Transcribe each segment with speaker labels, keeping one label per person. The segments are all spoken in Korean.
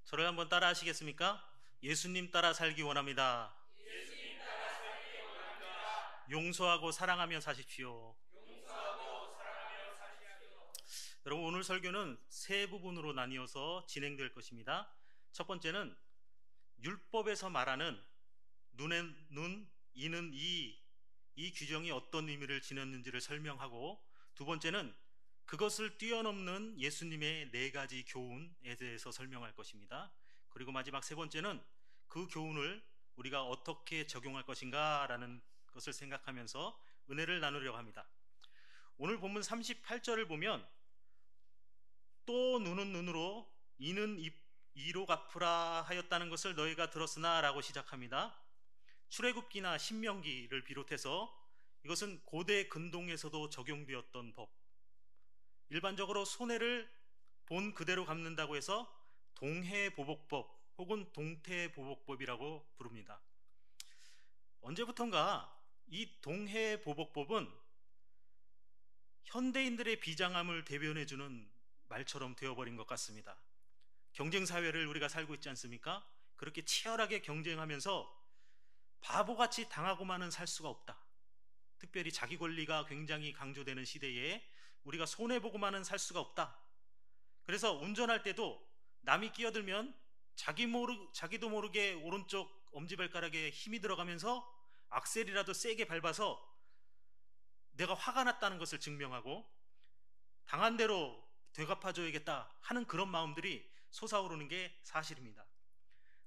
Speaker 1: 저를 한번 따라 하시겠습니까? 예수님 따라 살기 원합니다. 용서하고 사랑하며 사십시오. 여러분, 오늘 설교는 세 부분으로 나뉘어서 진행될 것입니다. 첫 번째는 율법에서 말하는 눈엔 눈, 이는 이 규정이 어떤 의미를 지녔는지를 설명하고, 두 번째는 그것을 뛰어넘는 예수님의 네 가지 교훈에 대해서 설명할 것입니다. 그리고 마지막 세 번째는 그 교훈을 우리가 어떻게 적용할 것인가 라는 것을 생각하면서 은혜를 나누려고 합니다. 오늘 본문 38절을 보면 또 눈은 눈으로 이는 이로 갚으라 하였다는 것을 너희가 들었으나 라고 시작합니다. 출애굽기나 신명기를 비롯해서 이것은 고대 근동에서도 적용되었던 법, 일반적으로 손해를 본 그대로 갚는다고 해서 동해보복법 혹은 동태보복법이라고 부릅니다. 언제부턴가 이 동해보복법은 현대인들의 비장함을 대변해주는 말처럼 되어버린 것 같습니다. 경쟁사회를 우리가 살고 있지 않습니까? 그렇게 치열하게 경쟁하면서 바보같이 당하고만은 살 수가 없다. 특별히 자기 권리가 굉장히 강조되는 시대에 우리가 손해보고만은 살 수가 없다. 그래서 운전할 때도 남이 끼어들면 자기도 모르게 오른쪽 엄지발가락에 힘이 들어가면서 악셀이라도 세게 밟아서 내가 화가 났다는 것을 증명하고 당한 대로 되갚아줘야겠다 하는 그런 마음들이 솟아오르는 게 사실입니다.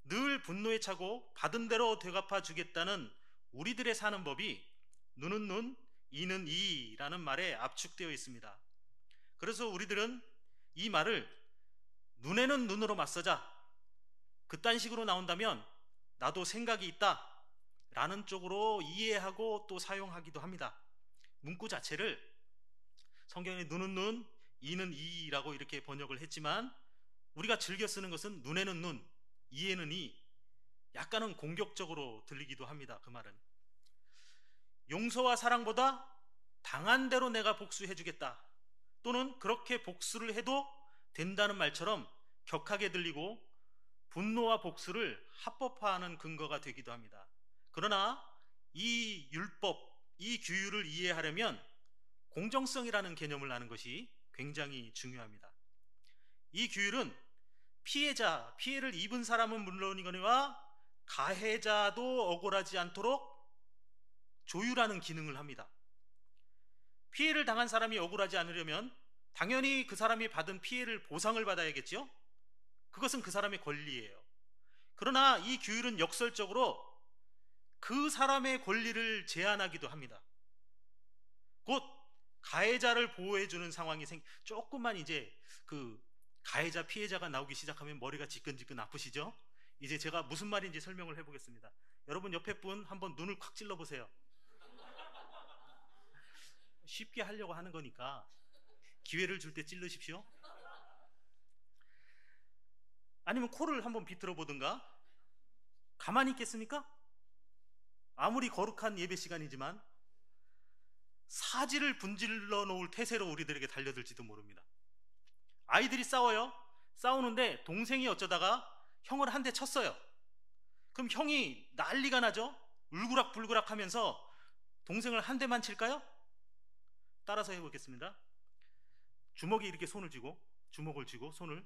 Speaker 1: 늘 분노에 차고 받은 대로 되갚아주겠다는 우리들의 사는 법이 눈은 눈, 이는 이라는 말에 압축되어 있습니다. 그래서 우리들은 이 말을 눈에는 눈으로 맞서자, 그딴 식으로 나온다면 나도 생각이 있다 라는 쪽으로 이해하고 또 사용하기도 합니다. 문구 자체를 성경에 눈은 눈, 이는 이라고 이렇게 번역을 했지만 우리가 즐겨 쓰는 것은 눈에는 눈, 이에는 이, 약간은 공격적으로 들리기도 합니다. 그 말은 용서와 사랑보다 당한 대로 내가 복수해 주겠다, 또는 그렇게 복수를 해도 된다는 말처럼 격하게 들리고 분노와 복수를 합법화하는 근거가 되기도 합니다. 그러나 이 율법, 이 규율을 이해하려면 공정성이라는 개념을 아는 것이 굉장히 중요합니다. 이 규율은 피해를 입은 사람은 물론이거니와 가해자도 억울하지 않도록 조율하는 기능을 합니다. 피해를 당한 사람이 억울하지 않으려면 당연히 그 사람이 받은 피해를 보상을 받아야겠죠? 그것은 그 사람의 권리예요. 그러나 이 규율은 역설적으로 그 사람의 권리를 제한하기도 합니다. 곧 가해자를 보호해주는 상황이 조금만 이제 그 가해자 피해자가 나오기 시작하면 머리가 지끈지끈 아프시죠? 이제 제가 무슨 말인지 설명을 해보겠습니다. 여러분 옆에 분 한번 눈을 콱 찔러보세요. 쉽게 하려고 하는 거니까 기회를 줄 때 찔르십시오. 아니면 코를 한번 비틀어 보든가. 가만히 있겠습니까? 아무리 거룩한 예배 시간이지만 사지를 분질러 놓을 태세로 우리들에게 달려들지도 모릅니다. 아이들이 싸워요. 싸우는데 동생이 어쩌다가 형을 한 대 쳤어요. 그럼 형이 난리가 나죠? 울그락불그락 하면서 동생을 한 대만 칠까요? 따라서 해보겠습니다. 주먹에 이렇게 손을 쥐고, 주먹을 쥐고 손을,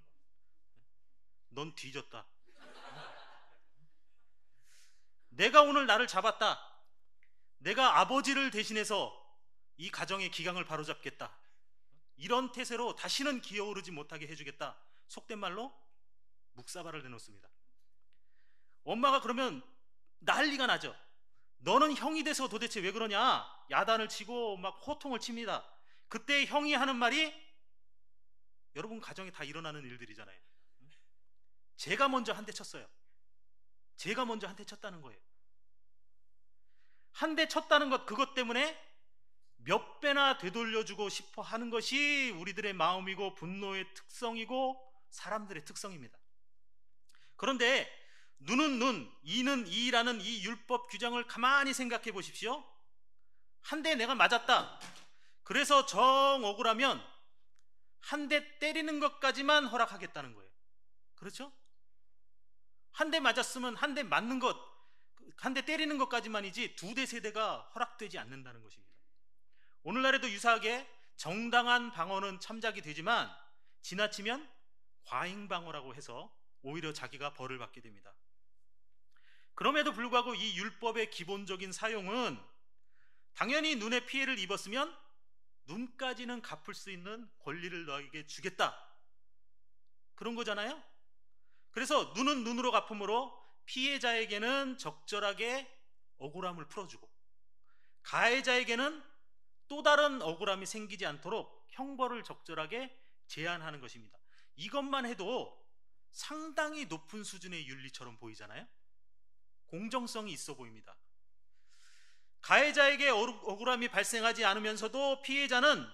Speaker 1: 넌 뒤졌다. 내가 오늘 나를 잡았다. 내가 아버지를 대신해서 이 가정의 기강을 바로잡겠다. 이런 태세로 다시는 기어오르지 못하게 해주겠다. 속된 말로 묵사발을 내놓습니다. 엄마가 그러면 난리가 나죠. 너는 형이 돼서 도대체 왜 그러냐? 야단을 치고 막 호통을 칩니다. 그때 형이 하는 말이, 여러분 가정에 다 일어나는 일들이잖아요. 제가 먼저 한 대 쳤어요. 제가 먼저 한 대 쳤다는 거예요. 한 대 쳤다는 것, 그것 때문에 몇 배나 되돌려주고 싶어 하는 것이 우리들의 마음이고 분노의 특성이고 사람들의 특성입니다. 그런데 눈은 눈, 이는 이라는 이 율법 규정을 가만히 생각해 보십시오. 한 대 내가 맞았다. 그래서 정 억울하면 한 대 때리는 것까지만 허락하겠다는 거예요. 그렇죠? 한 대 맞았으면 한 대 맞는 것, 한 대 때리는 것까지만이지 두 대, 세 대가 허락되지 않는다는 것입니다. 오늘날에도 유사하게 정당한 방어는 참작이 되지만 지나치면 과잉 방어라고 해서 오히려 자기가 벌을 받게 됩니다. 그럼에도 불구하고 이 율법의 기본적인 사용은 당연히 눈에 피해를 입었으면 눈까지는 갚을 수 있는 권리를 너에게 주겠다, 그런 거잖아요. 그래서 눈은 눈으로 갚음으로 피해자에게는 적절하게 억울함을 풀어주고 가해자에게는 또 다른 억울함이 생기지 않도록 형벌을 적절하게 제한하는 것입니다. 이것만 해도 상당히 높은 수준의 윤리처럼 보이잖아요. 공정성이 있어 보입니다. 가해자에게 억울함이 발생하지 않으면서도 피해자는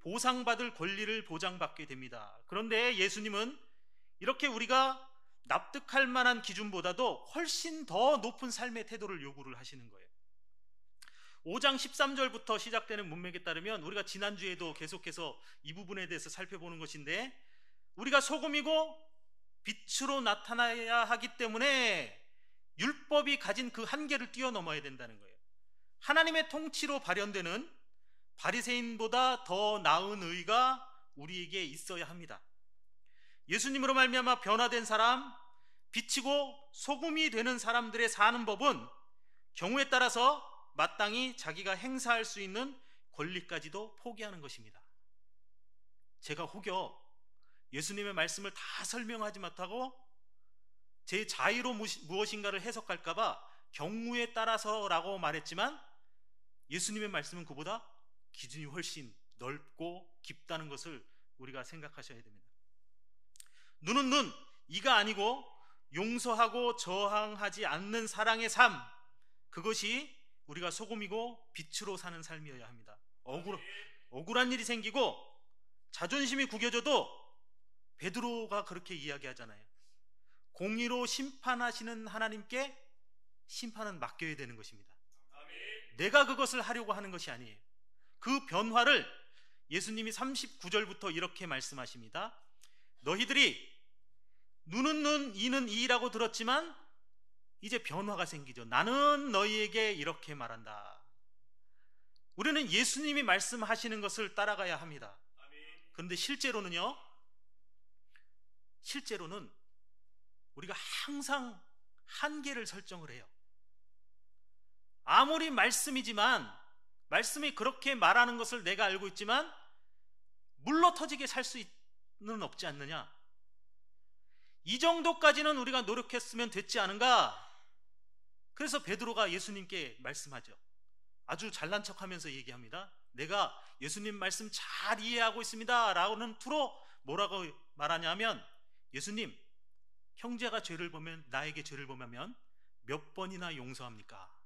Speaker 1: 보상받을 권리를 보장받게 됩니다. 그런데 예수님은 이렇게 우리가 납득할 만한 기준보다도 훨씬 더 높은 삶의 태도를 요구를 하시는 거예요. 5장 13절부터 시작되는 문맥에 따르면 우리가 지난주에도 계속해서 이 부분에 대해서 살펴보는 것인데, 우리가 소금이고 빛으로 나타나야 하기 때문에 율법이 가진 그 한계를 뛰어넘어야 된다는 거예요. 하나님의 통치로 발현되는 바리새인보다 더 나은 의가 우리에게 있어야 합니다. 예수님으로 말미암아 변화된 사람, 빛이고 소금이 되는 사람들의 사는 법은 경우에 따라서 마땅히 자기가 행사할 수 있는 권리까지도 포기하는 것입니다. 제가 혹여 예수님의 말씀을 다 설명하지 못하고 제 자의로 무엇인가를 해석할까봐 경우에 따라서라고 말했지만, 예수님의 말씀은 그보다 기준이 훨씬 넓고 깊다는 것을 우리가 생각하셔야 됩니다. 눈은 눈, 이가 아니고 용서하고 저항하지 않는 사랑의 삶, 그것이 우리가 소금이고 빛으로 사는 삶이어야 합니다. 억울한 일이 생기고 자존심이 구겨져도 베드로가 그렇게 이야기하잖아요. 공의로 심판하시는 하나님께 심판은 맡겨야 되는 것입니다. 내가 그것을 하려고 하는 것이 아니에요. 그 변화를 예수님이 39절부터 이렇게 말씀하십니다. 너희들이 눈은 눈, 이는 이라고 들었지만 이제 변화가 생기죠. 나는 너희에게 이렇게 말한다. 우리는 예수님이 말씀하시는 것을 따라가야 합니다. 그런데 실제로는 우리가 항상 한계를 설정을 해요. 아무리 말씀이지만, 말씀이 그렇게 말하는 것을 내가 알고 있지만 물러터지게 살 수는 없지 않느냐, 이 정도까지는 우리가 노력했으면 됐지 않은가. 그래서 베드로가 예수님께 말씀하죠. 아주 잘난 척하면서 얘기합니다. 내가 예수님 말씀 잘 이해하고 있습니다 라고는 투로 뭐라고 말하냐면, 예수님, 형제가 죄를 보면, 나에게 죄를 범하면 몇 번이나 용서합니까?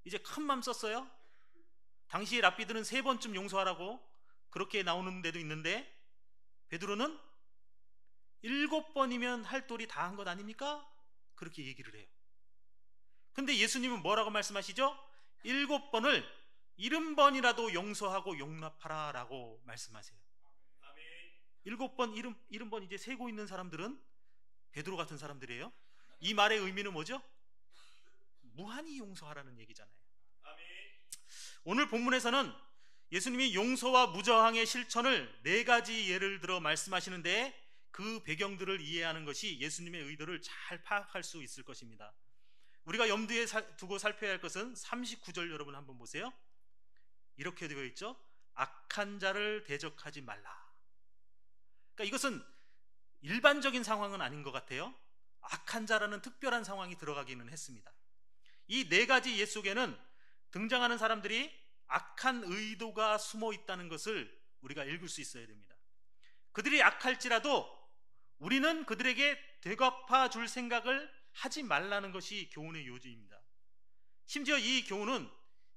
Speaker 1: 이제 큰 맘 썼어요. 당시 랍비들은 3번쯤 용서하라고 그렇게 나오는 데도 있는데, 베드로는 7번이면 할 도리 다 한 것 아닙니까? 그렇게 얘기를 해요. 근데 예수님은 뭐라고 말씀하시죠? 7번을 70번이라도 용서하고 용납하라 라고 말씀하세요. 7번, 70번 이제 세고 있는 사람들은 베드로 같은 사람들이에요. 이 말의 의미는 뭐죠? 무한히 용서하라는 얘기잖아요. 오늘 본문에서는 예수님이 용서와 무저항의 실천을 4가지 예를 들어 말씀하시는데, 그 배경들을 이해하는 것이 예수님의 의도를 잘 파악할 수 있을 것입니다. 우리가 염두에 두고 살펴야 할 것은 39절 여러분 한번 보세요. 이렇게 되어 있죠. 악한 자를 대적하지 말라. 그러니까 이것은 일반적인 상황은 아닌 것 같아요. 악한 자라는 특별한 상황이 들어가기는 했습니다. 이 4가지 예 속에는 등장하는 사람들이 악한 의도가 숨어 있다는 것을 우리가 읽을 수 있어야 됩니다. 그들이 악할지라도 우리는 그들에게 되갚아 줄 생각을 하지 말라는 것이 교훈의 요지입니다. 심지어 이 교훈은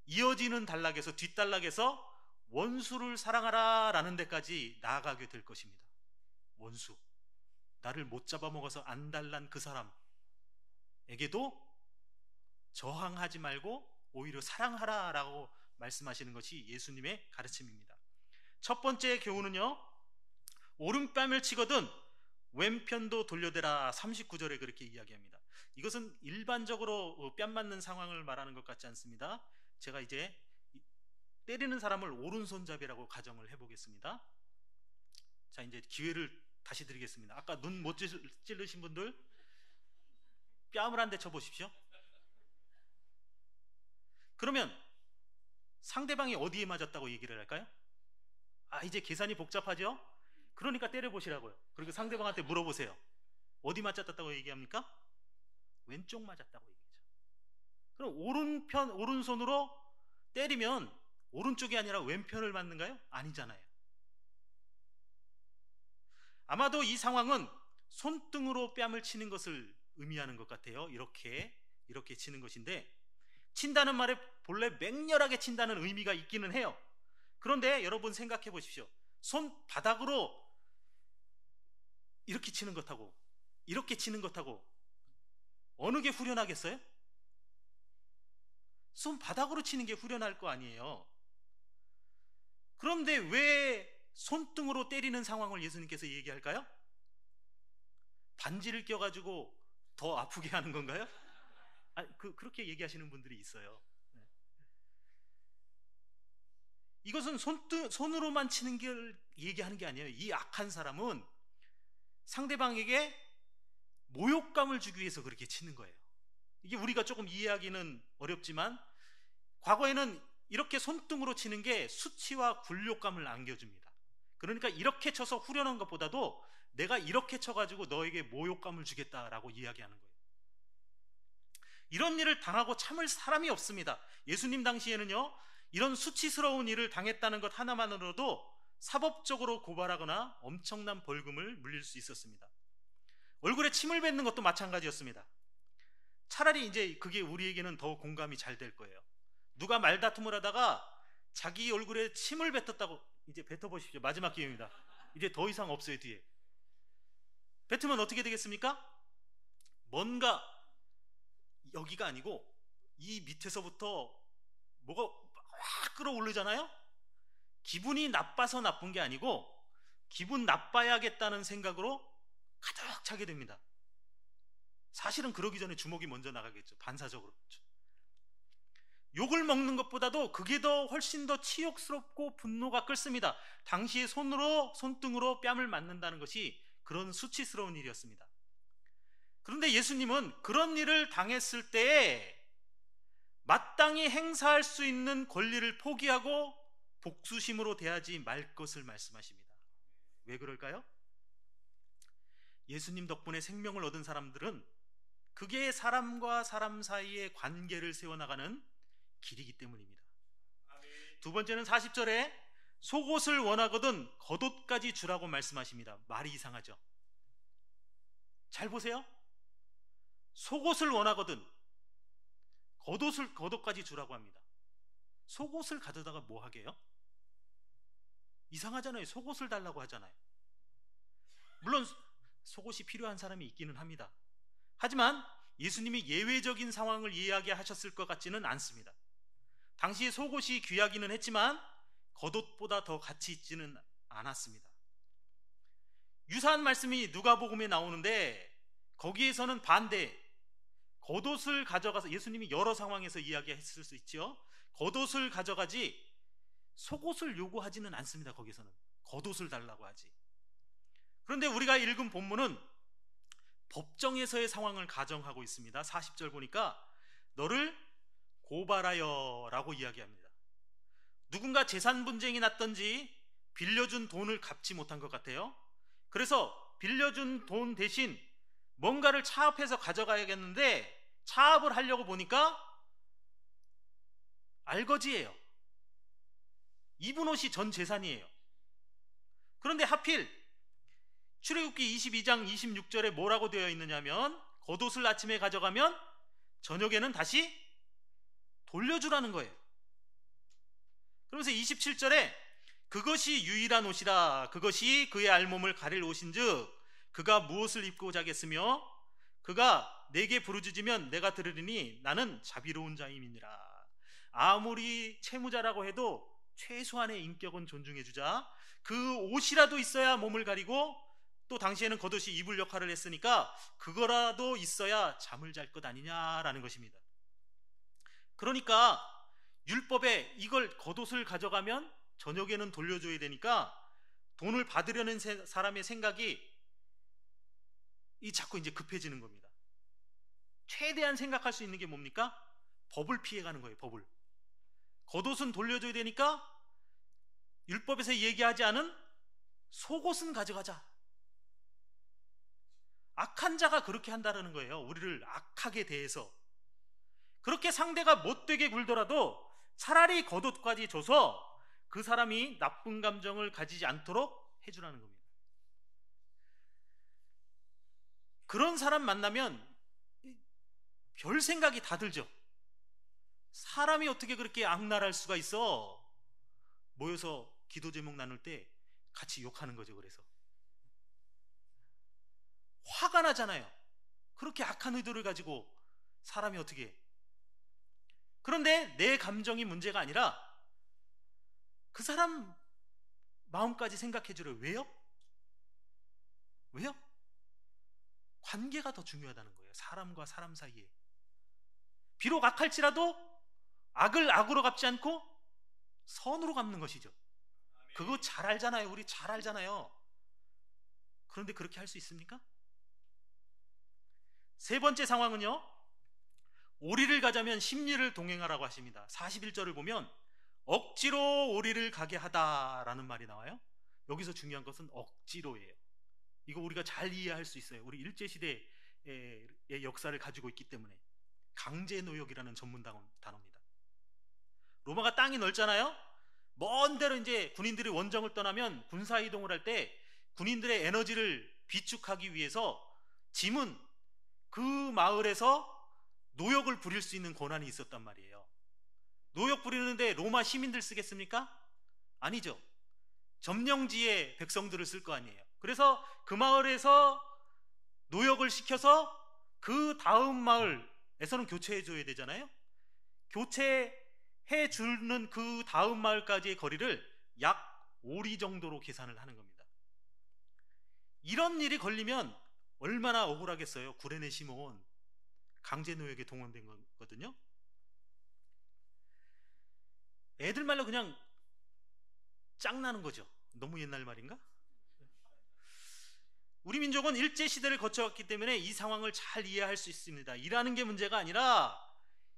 Speaker 1: 이어지는 단락에서, 뒷단락에서 원수를 사랑하라 라는 데까지 나아가게 될 것입니다. 원수, 나를 못 잡아먹어서 안달난 그 사람에게도 저항하지 말고 오히려 사랑하라 라고 말씀하시는 것이 예수님의 가르침입니다. 첫 번째 교훈은요, 오른뺨을 치거든 왼편도 돌려대라. 39절에 그렇게 이야기합니다. 이것은 일반적으로 뺨 맞는 상황을 말하는 것 같지 않습니다. 제가 이제 때리는 사람을 오른손잡이라고 가정을 해보겠습니다. 자, 이제 기회를 다시 드리겠습니다. 아까 눈 못 찌르신 분들 뺨을 한 대 쳐보십시오. 그러면 상대방이 어디에 맞았다고 얘기를 할까요? 이제 계산이 복잡하죠? 그러니까 때려보시라고요. 그리고 상대방한테 물어보세요. 어디 맞았다고 얘기합니까? 왼쪽 맞았다고 얘기하죠. 그럼 오른손으로 때리면 오른쪽이 아니라 왼편을 맞는가요? 아니잖아요. 아마도 이 상황은 손등으로 뺨을 치는 것을 의미하는 것 같아요. 이렇게 치는 것인데, 친다는 말에 본래 맹렬하게 친다는 의미가 있기는 해요. 그런데 여러분 생각해 보십시오. 손바닥으로 이렇게 치는 것하고 이렇게 치는 것하고 어느 게 후련하겠어요? 손바닥으로 치는 게 후련할 거 아니에요. 그런데 왜 손등으로 때리는 상황을 예수님께서 얘기할까요? 반지를 껴가지고 더 아프게 하는 건가요? 그렇게 얘기하시는 분들이 있어요. 이것은 손으로만 치는 걸 얘기하는 게 아니에요. 이 악한 사람은 상대방에게 모욕감을 주기 위해서 그렇게 치는 거예요. 이게 우리가 조금 이해하기는 어렵지만, 과거에는 이렇게 손등으로 치는 게 수치와 굴욕감을 안겨줍니다. 그러니까 이렇게 쳐서 후련한 것보다도 내가 이렇게 쳐가지고 너에게 모욕감을 주겠다라고 이야기하는 거예요. 이런 일을 당하고 참을 사람이 없습니다. 예수님 당시에는요, 이런 수치스러운 일을 당했다는 것 하나만으로도 사법적으로 고발하거나 엄청난 벌금을 물릴 수 있었습니다. 얼굴에 침을 뱉는 것도 마찬가지였습니다. 차라리 이제 그게 우리에게는 더 공감이 잘 될 거예요. 누가 말다툼을 하다가 자기 얼굴에 침을 뱉었다고, 이제 뱉어보십시오. 마지막 기회입니다. 이제 더 이상 없어요. 뒤에 뱉으면 어떻게 되겠습니까? 뭔가 여기가 아니고 이 밑에서부터 뭐가 확 끌어오르잖아요. 기분이 나빠서 나쁜 게 아니고 기분 나빠야겠다는 생각으로 가득 차게 됩니다. 사실은 그러기 전에 주먹이 먼저 나가겠죠. 반사적으로. 욕을 먹는 것보다도 그게 훨씬 더 치욕스럽고 분노가 끓습니다. 당시에 손등으로 뺨을 맞는다는 것이 그런 수치스러운 일이었습니다. 그런데 예수님은 그런 일을 당했을 때에 마땅히 행사할 수 있는 권리를 포기하고 복수심으로 대하지 말 것을 말씀하십니다. 왜 그럴까요? 예수님 덕분에 생명을 얻은 사람들은 그게 사람과 사람 사이의 관계를 세워나가는 길이기 때문입니다. 두 번째는 40절에 속옷을 원하거든 겉옷까지 주라고 말씀하십니다. 말이 이상하죠? 잘 보세요. 속옷을 원하거든 겉옷까지 주라고 합니다. 속옷을 가져다가 뭐 하게요? 이상하잖아요. 속옷을 달라고 하잖아요. 물론 속옷이 필요한 사람이 있기는 합니다. 하지만 예수님이 예외적인 상황을 이야기하셨을 것 같지는 않습니다. 당시에 속옷이 귀하기는 했지만 겉옷보다 더 가치 있지는 않았습니다. 유사한 말씀이 누가복음에 나오는데 거기에서는 반대, 겉옷을 가져가서, 예수님이 여러 상황에서 이야기했을 수 있죠. 겉옷을 가져가지 속옷을 요구하지는 않습니다. 거기서는 겉옷을 달라고 하지. 그런데 우리가 읽은 본문은 법정에서의 상황을 가정하고 있습니다. 40절 보니까 너를 고발하여 라고 이야기합니다. 누군가 재산 분쟁이 났던지 빌려준 돈을 갚지 못한 것 같아요. 그래서 빌려준 돈 대신 뭔가를 차압해서 가져가야겠는데 차압을 하려고 보니까 알거지예요. 입은 옷이 전 재산이에요. 그런데 하필 출애굽기 22장 26절에 뭐라고 되어 있느냐면 겉옷을 아침에 가져가면 저녁에는 다시 돌려주라는 거예요. 그러면서 27절에 그것이 유일한 옷이라, 그것이 그의 알몸을 가릴 옷인즉 그가 무엇을 입고 자겠으며 그가 내게 부르짖으면 내가 들으리니 나는 자비로운 자임이니라. 아무리 채무자라고 해도 최소한의 인격은 존중해주자. 그 옷이라도 있어야 몸을 가리고 또 당시에는 겉옷이 이불 역할을 했으니까 그거라도 있어야 잠을 잘 것 아니냐라는 것입니다. 그러니까 율법에 이걸 겉옷을 가져가면 저녁에는 돌려줘야 되니까 돈을 받으려는 사람의 생각이 자꾸 이제 급해지는 겁니다. 최대한 생각할 수 있는 게 뭡니까? 법을 피해가는 거예요. 법을. 겉옷은 돌려줘야 되니까 율법에서 얘기하지 않은 속옷은 가져가자. 악한 자가 그렇게 한다는 거예요. 우리를 악하게 대해서. 그렇게 상대가 못되게 굴더라도 차라리 겉옷까지 줘서 그 사람이 나쁜 감정을 가지지 않도록 해주라는 겁니다. 그런 사람 만나면 별 생각이 다 들죠. 사람이 어떻게 그렇게 악랄할 수가 있어? 모여서 기도 제목 나눌 때 같이 욕하는 거죠. 그래서 화가 나잖아요. 그렇게 악한 의도를 가지고 사람이 어떻게 해? 그런데 내 감정이 문제가 아니라 그 사람 마음까지 생각해 주려. 왜요? 왜요? 관계가 더 중요하다는 거예요. 사람과 사람 사이에. 비록 악할지라도 악을 악으로 갚지 않고 선으로 갚는 것이죠. 그거 잘 알잖아요. 우리 잘 알잖아요. 그런데 그렇게 할 수 있습니까? 세 번째 상황은요, 오리를 가자면 심리를 동행하라고 하십니다. 41절을 보면 억지로 오리를 가게 하다라는 말이 나와요. 여기서 중요한 것은 억지로예요. 이거 우리가 잘 이해할 수 있어요. 우리 일제시대의 역사를 가지고 있기 때문에. 강제노역이라는 전문 단어입니다. 로마가 땅이 넓잖아요. 먼 데로 이제 군인들이 원정을 떠나면 군사이동을 할 때 군인들의 에너지를 비축하기 위해서 짐은 그 마을에서 노역을 부릴 수 있는 권한이 있었단 말이에요. 노역 부리는데 로마 시민들 쓰겠습니까? 아니죠. 점령지의 백성들을 쓸 거 아니에요. 그래서 그 마을에서 노역을 시켜서 그 다음 마을에서는 교체해 줘야 되잖아요. 교체해 주는 그 다음 마을까지의 거리를 약 5리 정도로 계산을 하는 겁니다. 이런 일이 걸리면 얼마나 억울하겠어요. 구레네 시몬 강제노역에 동원된 거거든요. 애들 말로 그냥 짱나는 거죠. 너무 옛날 말인가? 우리 민족은 일제시대를 거쳐왔기 때문에 이 상황을 잘 이해할 수 있습니다. 일하는 게 문제가 아니라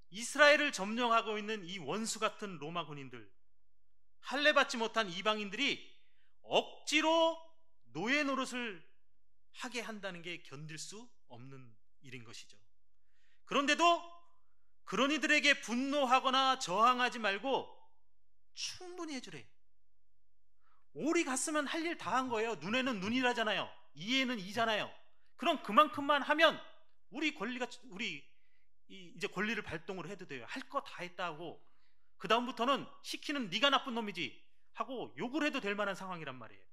Speaker 1: 이스라엘을 점령하고 있는 이 원수 같은 로마 군인들, 할례받지 못한 이방인들이 억지로 노예 노릇을 하게 한다는 게 견딜 수 없는 일인 것이죠. 그런데도 그런 이들에게 분노하거나 저항하지 말고 충분히 해주래. 오리 갔으면 할 일 다 한 거예요. 눈에는 눈이라잖아요. 이에는 이잖아요. 그럼 그만큼만 하면 우리 이제 권리를 발동을 해도 돼요. 할 거 다 했다고. 그 다음부터는 시키는 네가 나쁜 놈이지 하고 욕을 해도 될 만한 상황이란 말이에요.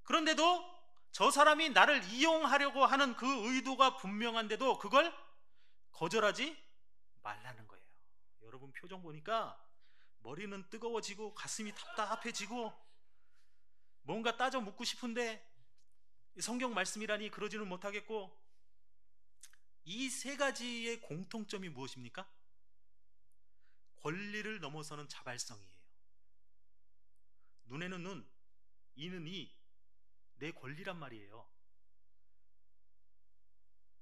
Speaker 1: 그런데도 저 사람이 나를 이용하려고 하는 그 의도가 분명한데도 그걸 거절하지 말라는 거예요. 여러분 표정 보니까 머리는 뜨거워지고 가슴이 답답해지고 뭔가 따져 묻고 싶은데 성경 말씀이라니 그러지는 못하겠고, 이 세 가지의 공통점이 무엇입니까? 권리를 넘어서는 자발성이에요. 눈에는 눈, 이는 이, 내 권리란 말이에요.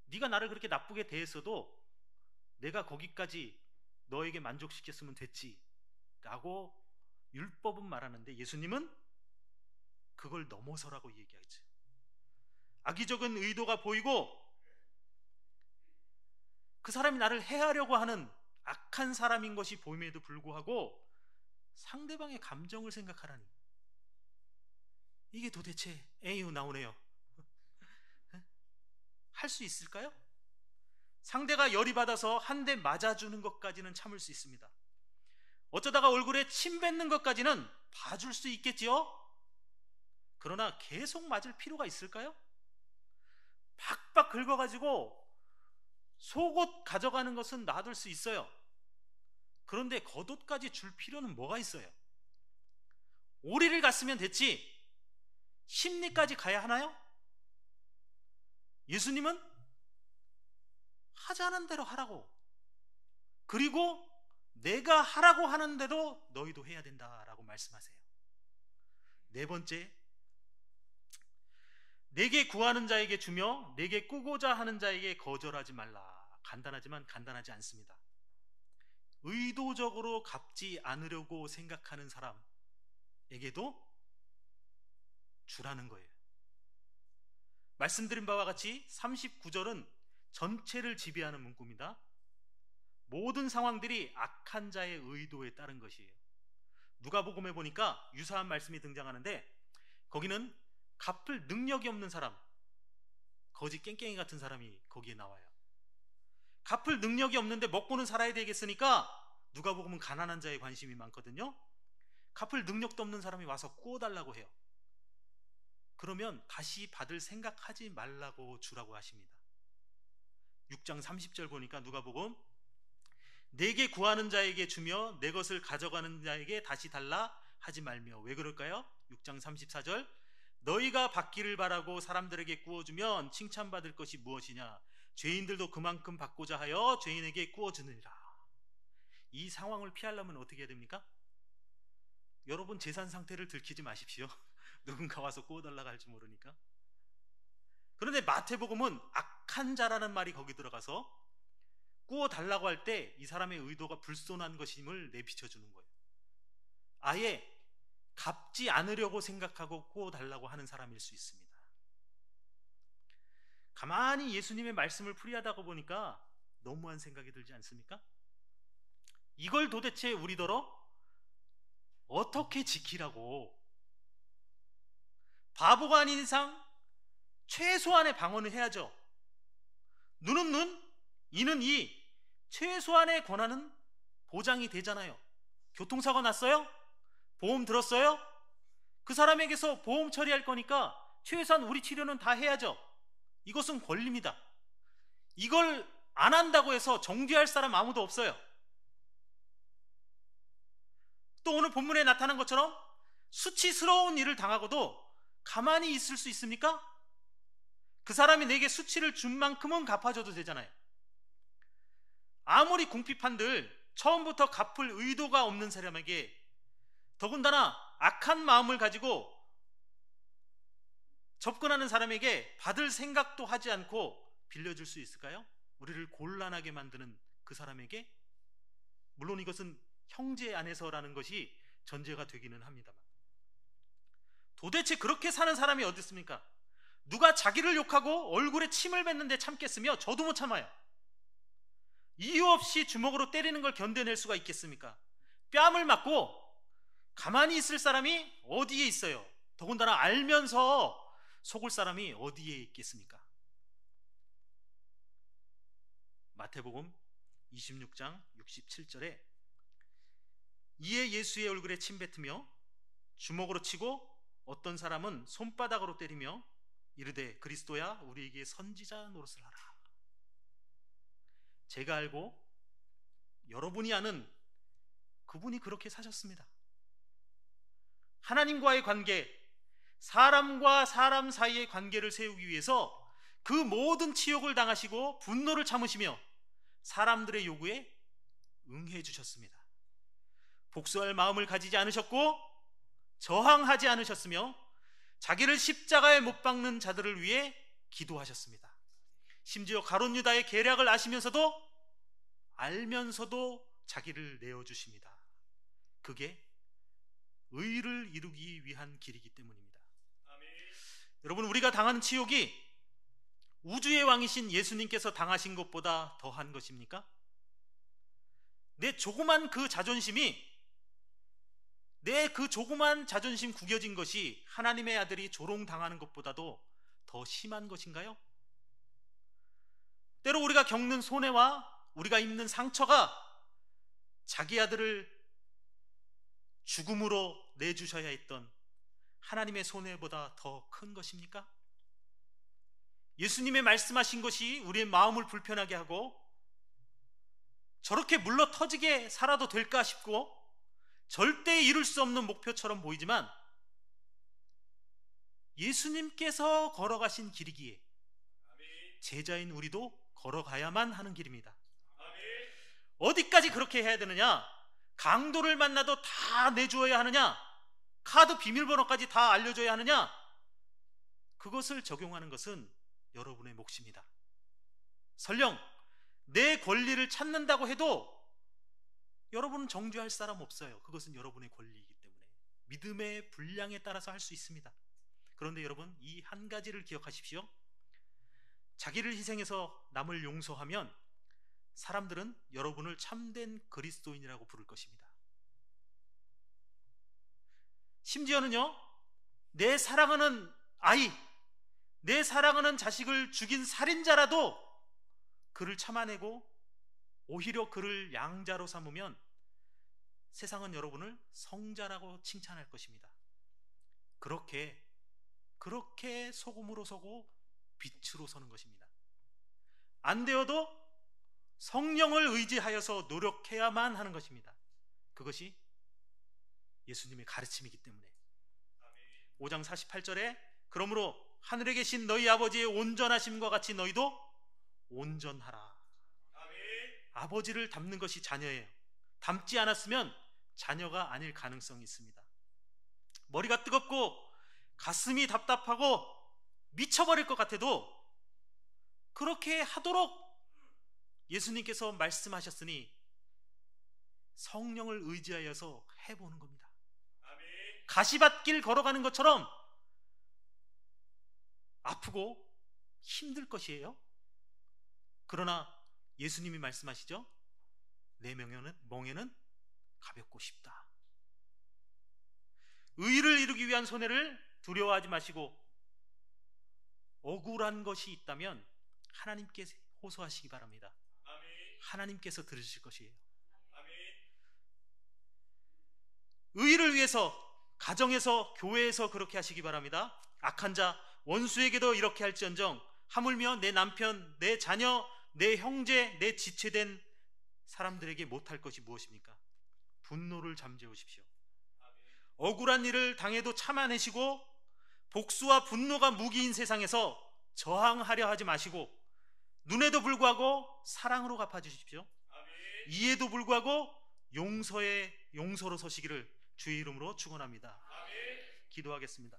Speaker 1: 네가 나를 그렇게 나쁘게 대했어도 내가 거기까지 너에게 만족시켰으면 됐지 라고 율법은 말하는데 예수님은 그걸 넘어서라고 얘기하죠. 악의적인 의도가 보이고 그 사람이 나를 해하려고 하는 악한 사람인 것이 보임에도 불구하고 상대방의 감정을 생각하라니, 이게 도대체 에휴 나오네요. 할 수 있을까요? 상대가 열이 받아서 한 대 맞아주는 것까지는 참을 수 있습니다. 어쩌다가 얼굴에 침 뱉는 것까지는 봐줄 수 있겠지요? 그러나 계속 맞을 필요가 있을까요? 박박 긁어가지고 속옷 가져가는 것은 놔둘 수 있어요. 그런데 겉옷까지 줄 필요는 뭐가 있어요? 오리를 갔으면 됐지. 심리까지 가야 하나요? 예수님은 하자는 대로 하라고, 그리고 내가 하라고 하는 대로 너희도 해야 된다라고 말씀하세요. 네 번째, 내게 구하는 자에게 주며 내게 꾸고자 하는 자에게 거절하지 말라. 간단하지만 간단하지 않습니다. 의도적으로 갚지 않으려고 생각하는 사람에게도 주라는 거예요. 말씀드린 바와 같이 39절은 전체를 지배하는 문구입니다. 모든 상황들이 악한 자의 의도에 따른 것이에요. 누가복음에 보니까 유사한 말씀이 등장하는데, 거기는 갚을 능력이 없는 사람, 거지 깽깽이 같은 사람이 거기에 나와요. 갚을 능력이 없는데 먹고는 살아야 되겠으니까 누가복음은 가난한 자에 관심이 많거든요. 갚을 능력도 없는 사람이 와서 구워달라고 해요. 그러면 다시 받을 생각하지 말라고 주라고 하십니다. 6장 30절 보니까 누가복음, 내게 구하는 자에게 주며 내 것을 가져가는 자에게 다시 달라 하지 말며. 왜 그럴까요? 6장 34절, 너희가 받기를 바라고 사람들에게 구워주면 칭찬받을 것이 무엇이냐? 죄인들도 그만큼 받고자 하여 죄인에게 구워주느니라. 이 상황을 피하려면 어떻게 해야 됩니까? 여러분 재산 상태를 들키지 마십시오. 누군가 와서 구워달라고 할지 모르니까. 그런데 마태복음은 악한 자라는 말이 거기 들어가서 구워달라고 할 때 이 사람의 의도가 불손한 것임을 내비쳐주는 거예요. 아예 갚지 않으려고 생각하고 구워달라고 하는 사람일 수 있습니다. 가만히 예수님의 말씀을 풀이하다가 보니까 너무한 생각이 들지 않습니까? 이걸 도대체 우리더러 어떻게 지키라고? 바보가 아닌 이상 최소한의 방어는 해야죠. 눈은 눈, 이는 이, 최소한의 권한은 보장이 되잖아요. 교통사고 났어요? 보험 들었어요? 그 사람에게서 보험 처리할 거니까 최소한 우리 치료는 다 해야죠. 이것은 권리입니다. 이걸 안 한다고 해서 정죄할 사람 아무도 없어요. 또 오늘 본문에 나타난 것처럼 수치스러운 일을 당하고도 가만히 있을 수 있습니까? 그 사람이 내게 수치를 준 만큼은 갚아줘도 되잖아요. 아무리 궁핍한들 처음부터 갚을 의도가 없는 사람에게, 더군다나 악한 마음을 가지고 접근하는 사람에게 받을 생각도 하지 않고 빌려줄 수 있을까요? 우리를 곤란하게 만드는 그 사람에게? 물론 이것은 형제 안에서라는 것이 전제가 되기는 합니다만, 도대체 그렇게 사는 사람이 어디 있습니까? 누가 자기를 욕하고 얼굴에 침을 뱉는데 참겠으며 저도 못 참아요. 이유 없이 주먹으로 때리는 걸 견뎌낼 수가 있겠습니까? 뺨을 맞고 가만히 있을 사람이 어디에 있어요? 더군다나 알면서 속을 사람이 어디에 있겠습니까? 마태복음 26장 67절에 이에 예수의 얼굴에 침 뱉으며 주먹으로 치고 어떤 사람은 손바닥으로 때리며 이르되 그리스도야 우리에게 선지자 노릇을 하라. 제가 알고 여러분이 아는 그분이 그렇게 사셨습니다. 하나님과의 관계, 사람과 사람 사이의 관계를 세우기 위해서 그 모든 치욕을 당하시고 분노를 참으시며 사람들의 요구에 응해 주셨습니다. 복수할 마음을 가지지 않으셨고 저항하지 않으셨으며 자기를 십자가에 못 박는 자들을 위해 기도하셨습니다. 심지어 가룟 유다의 계략을 알면서도 자기를 내어주십니다. 그게 의를 이루기 위한 길이기 때문입니다. 아멘. 여러분, 우리가 당하는 치욕이 우주의 왕이신 예수님께서 당하신 것보다 더한 것입니까? 내 조그만 그 자존심이, 내 그 조그만 자존심 구겨진 것이 하나님의 아들이 조롱당하는 것보다도 더 심한 것인가요? 때로 우리가 겪는 손해와 우리가 입는 상처가 자기 아들을 죽음으로 내주셔야 했던 하나님의 손해보다 더 큰 것입니까? 예수님의 말씀하신 것이 우리의 마음을 불편하게 하고 저렇게 물러 터지게 살아도 될까 싶고 절대 이룰 수 없는 목표처럼 보이지만 예수님께서 걸어가신 길이기에 제자인 우리도 걸어가야만 하는 길입니다. 어디까지 그렇게 해야 되느냐? 강도를 만나도 다 내주어야 하느냐? 카드 비밀번호까지 다 알려줘야 하느냐? 그것을 적용하는 것은 여러분의 몫입니다. 설령 내 권리를 찾는다고 해도 여러분은 정죄할 사람 없어요. 그것은 여러분의 권리이기 때문에 믿음의 분량에 따라서 할 수 있습니다. 그런데 여러분, 이 한 가지를 기억하십시오. 자기를 희생해서 남을 용서하면 사람들은 여러분을 참된 그리스도인이라고 부를 것입니다. 심지어는요, 내 사랑하는 아이, 내 사랑하는 자식을 죽인 살인자라도 그를 참아내고 오히려 그를 양자로 삼으면 세상은 여러분을 성자라고 칭찬할 것입니다. 그렇게 소금으로 서고 빛으로 서는 것입니다. 안 되어도 성령을 의지하여서 노력해야만 하는 것입니다. 그것이 예수님의 가르침이기 때문에 5장 48절에 그러므로 하늘에 계신 너희 아버지의 온전하심과 같이 너희도 온전하라. 아버지를 닮는 것이 자녀예요. 닮지 않았으면 자녀가 아닐 가능성이 있습니다. 머리가 뜨겁고 가슴이 답답하고 미쳐버릴 것 같아도 그렇게 하도록 예수님께서 말씀하셨으니 성령을 의지하여서 해보는 겁니다. 가시밭길 걸어가는 것처럼 아프고 힘들 것이에요. 그러나 예수님이 말씀하시죠. 내 멍에는 가볍고 쉽다. 의를 이루기 위한 손해를 두려워하지 마시고 억울한 것이 있다면 하나님께 호소하시기 바랍니다. 하나님께서 들으실 것이에요. 의를 위해서 가정에서 교회에서 그렇게 하시기 바랍니다. 악한 자 원수에게도 이렇게 할지언정 하물며 내 남편, 내 자녀, 내 형제, 내 지체된 사람들에게 못할 것이 무엇입니까? 분노를 잠재우십시오. 억울한 일을 당해도 참아내시고 복수와 분노가 무기인 세상에서 저항하려 하지 마시고 눈에도 불구하고 사랑으로 갚아주십시오. 이에도 불구하고 용서로 서시기를 주의 이름으로 축원합니다. 기도하겠습니다.